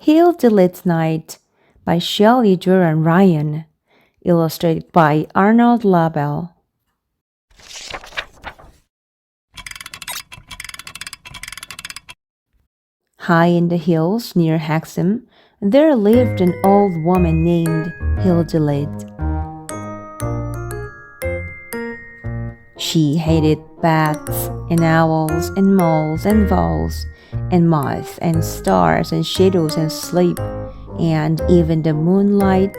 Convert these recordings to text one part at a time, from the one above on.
Hilldelit Night by Shelley Duran Ryan, illustrated by Arnold Labelle. High in the hills near Hexham, there lived an old woman named Hilldelit. She hated bats and owls and moles and voles and moths and stars and shadows and sleep and even the moonlight,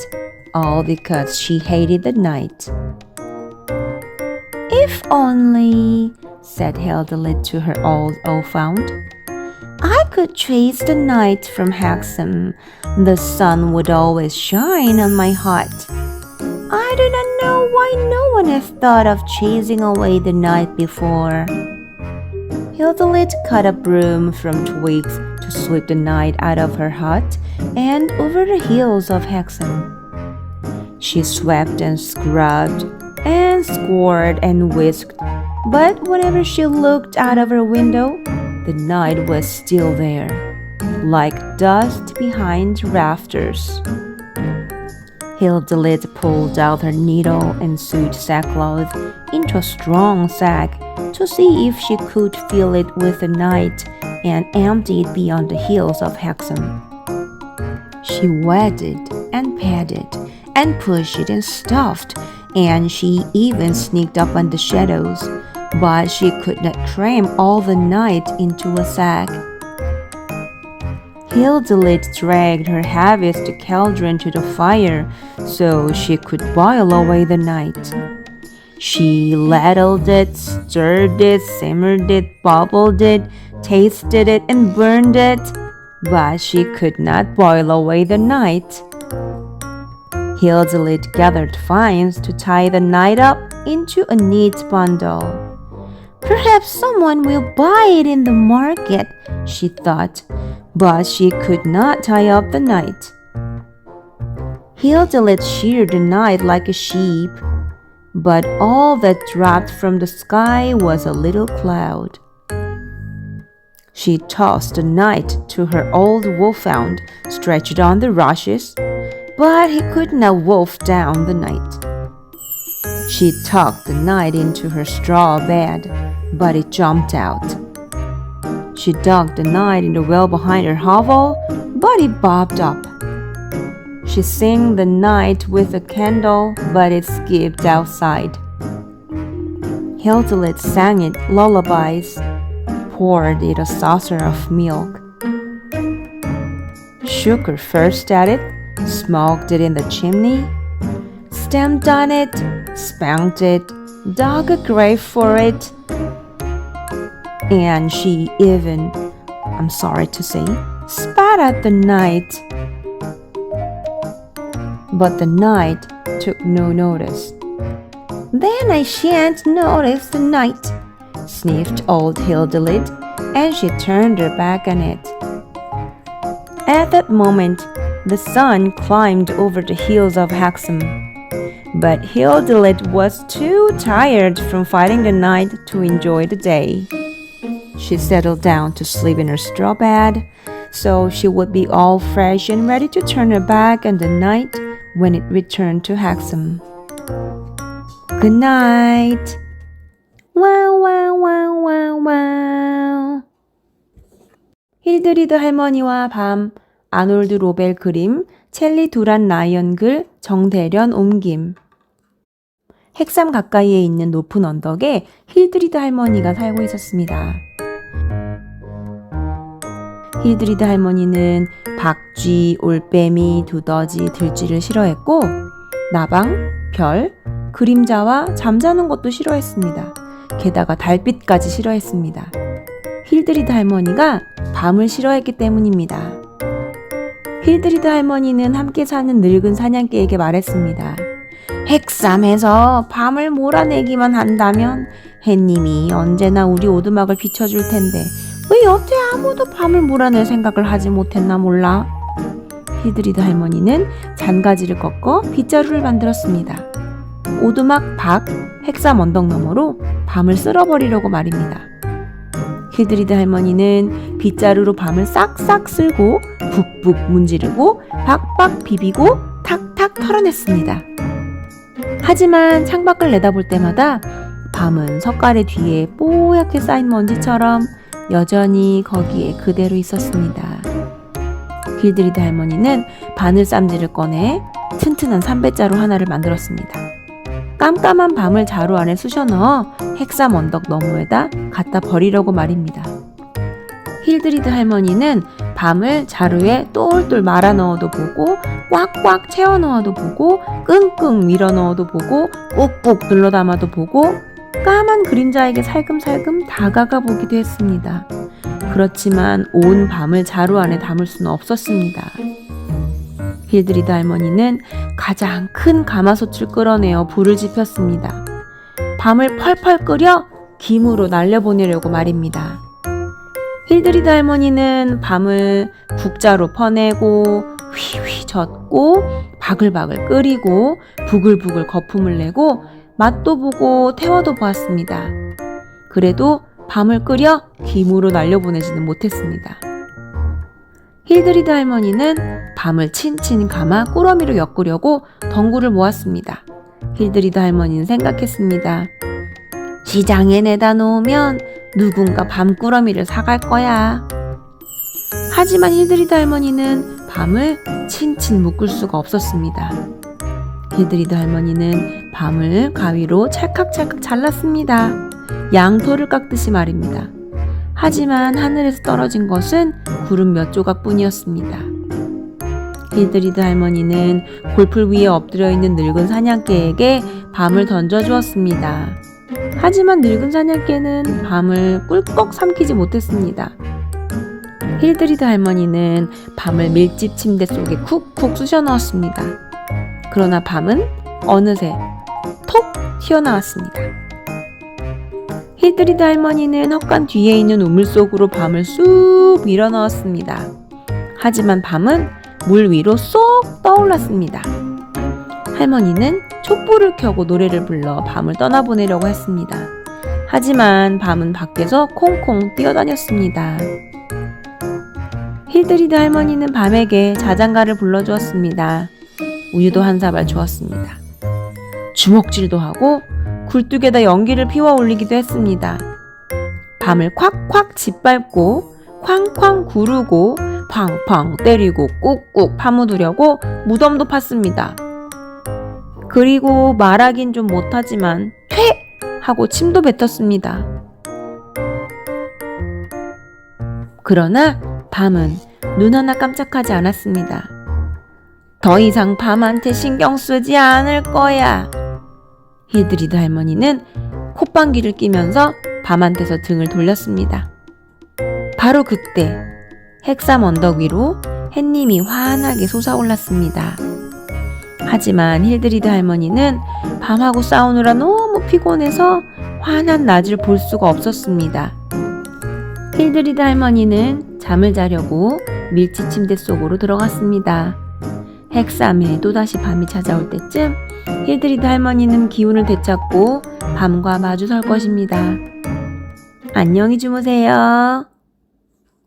all because she hated the night. "If only," said Hilldelit to her old found, "I could chase the night from Hexham. The sun would always shine on my hut. I do not know why no one has thought of chasing away the night before." Hilldelit cut a broom from twigs to sweep the night out of her hut and over the hills of Hexham. She swept and scrubbed and scoured and whisked, but whenever she looked out of her window, the night was still there, like dust behind rafters. Hilldelit pulled out her needle and sewed sackcloth into a strong sack to see if she could fill it with the night and empty it beyond the hills of Hexham. She wetted and patted and pushed and stuffed, and she even sneaked up on the shadows, but she could not cram all the night into a sack. Hilldelit dragged her heaviest cauldron to the fire so she could boil away the night. She ladled it, stirred it, simmered it, bubbled it, tasted it, and burned it, but she could not boil away the night. Hilldelit gathered vines to tie the night up into a neat bundle. "Perhaps someone will buy it in the market," she thought, but she could not tie up the night. Hilldelit sheared the night like a sheep, but all that dropped from the sky was a little cloud. She tossed the night to her old wolfhound, stretched on the rushes, but he could not wolf down the night. She tucked the night into her straw bed, but it jumped out. She dug the night in the well behind her hovel, but it bobbed up. She sang the night with a candle, but it skipped outside. Hilldelit sang it lullabies, poured it a saucer of milk, shook her first at it, smoked it in the chimney, stamped on it, spanked it, dug a grave for it, and she even, I'm sorry to say, spat at the night. But the night took no notice. "Then I shan't notice the night," sniffed old Hilldelit, and she turned her back on it. At that moment, the sun climbed over the hills of Hexham, but Hilldelit was too tired from fighting the night to enjoy the day. She settled down to sleep in her straw bed, so she would be all fresh and ready to turn her back on the night when it returned to Hexham. Good night. Wow, wow, wow, wow, wow. 힐드리드 할머니와 밤, 아놀드 로벨 그림, 첼리 두란 라이언 글, 정대련 옮김. 헥삼 가까이에 있는 높은 언덕에 힐드리드 할머니가 살고 있었습니다. 힐드리드 할머니는 박쥐, 올빼미, 두더지, 들쥐를 싫어했고 나방, 별, 그림자와 잠자는 것도 싫어했습니다. 게다가 달빛까지 싫어했습니다. 힐드리드 할머니가 밤을 싫어했기 때문입니다. 힐드리드 할머니는 함께 사는 늙은 사냥개에게 말했습니다. 헥삼에서 밤을 몰아내기만 한다면 해님이 언제나 우리 오두막을 비춰줄 텐데 왜 여태 아무도 밤을 몰아낼 생각을 하지 못했나 몰라. 힐드리드 할머니는 잔가지를 꺾어 빗자루를 만들었습니다. 오두막 밖 헥삼 언덕 너머로 밤을 쓸어버리려고 말입니다. 힐드리드 할머니는 빗자루로 밤을 싹싹 쓸고 북북 문지르고 박박 비비고 탁탁 털어냈습니다. 하지만 창밖을 내다볼 때마다 밤은 석가래 뒤에 뽀얗게 쌓인 먼지처럼 여전히 거기에 그대로 있었습니다. 길들이드 할머니는 바늘 쌈지를 꺼내 튼튼한 삼배자루 하나를 만들었습니다. 깜깜한 밤을 자루 안에 쑤셔 넣어 핵삼 언덕 너머에다 갖다 버리려고 말입니다. 힐드리드 할머니는 밤을 자루에 똘똘 말아 넣어도 보고 꽉꽉 채워 넣어도 보고 끙끙 밀어 넣어도 보고 꾹꾹 눌러 담아도 보고 까만 그림자에게 살금살금 다가가 보기도 했습니다. 그렇지만 온 밤을 자루 안에 담을 수는 없었습니다. 힐드리드 할머니는 가장 큰 가마솥을 끌어내어 불을 지폈습니다. 밤을 펄펄 끓여 김으로 날려보내려고 말입니다. 힐드리드 할머니는 밤을 국자로 퍼내고 휘휘 젓고 바글바글 끓이고 부글부글 거품을 내고 맛도 보고 태워도 보았습니다. 그래도 밤을 끓여 김으로 날려보내지는 못했습니다. 힐드리드 할머니는 밤을 친친 감아 꾸러미로 엮으려고 덩굴을 모았습니다. 힐드리드 할머니는 생각했습니다. 시장에 내다 놓으면 누군가 밤꾸러미를 사갈 거야. 하지만 힐드리드 할머니는 밤을 친친 묶을 수가 없었습니다. 힐드리드 할머니는 밤을 가위로 찰칵찰칵 잘랐습니다. 양털을 깎듯이 말입니다. 하지만 하늘에서 떨어진 것은 구름 몇 조각뿐이었습니다. 힐드리드 할머니는 골풀 위에 엎드려 있는 늙은 사냥개에게 밤을 던져주었습니다. 하지만 늙은 사냥개는 밤을 꿀꺽 삼키지 못했습니다. 힐드리드 할머니는 밤을 밀집 침대 속에 쿡쿡 쑤셔 넣었습니다. 그러나 밤은 어느새 톡 튀어나왔습니다. 힐드리드 할머니는 헛간 뒤에 있는 우물 속으로 밤을 쑥 밀어 넣었습니다. 하지만 밤은 물 위로 쏙 떠올랐습니다. 할머니는 촛불을 켜고 노래를 불러 밤을 떠나보내려고 했습니다. 하지만 밤은 밖에서 콩콩 뛰어다녔습니다. 힐드리드 할머니는 밤에게 자장가를 불러주었습니다. 우유도 한 사발 주었습니다. 주먹질도 하고 굴뚝에다 연기를 피워 올리기도 했습니다. 밤을 콱콱 짓밟고 쾅쾅 구르고 팡팡 때리고 꾹꾹 파묻으려고 무덤도 팠습니다. 그리고 말하긴 좀 못하지만 퇴! 하고 침도 뱉었습니다. 그러나 밤은 눈 하나 깜짝하지 않았습니다. 더 이상 밤한테 신경 쓰지 않을 거야. 힐드리드 할머니는 콧방귀를 끼면서 밤한테서 등을 돌렸습니다. 바로 그때 핵삼 언덕 위로 햇님이 환하게 솟아올랐습니다. 하지만 힐드리드 할머니는 밤하고 싸우느라 너무 피곤해서 환한 낮을 볼 수가 없었습니다. 힐드리드 할머니는 잠을 자려고 밀집 침대 속으로 들어갔습니다. 핵삼에 또다시 밤이 찾아올 때쯤 힐드리드 할머니는 기운을 되찾고 밤과 마주 설 것입니다. 안녕히 주무세요.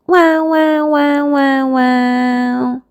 와우 와우 와우 와우 와우.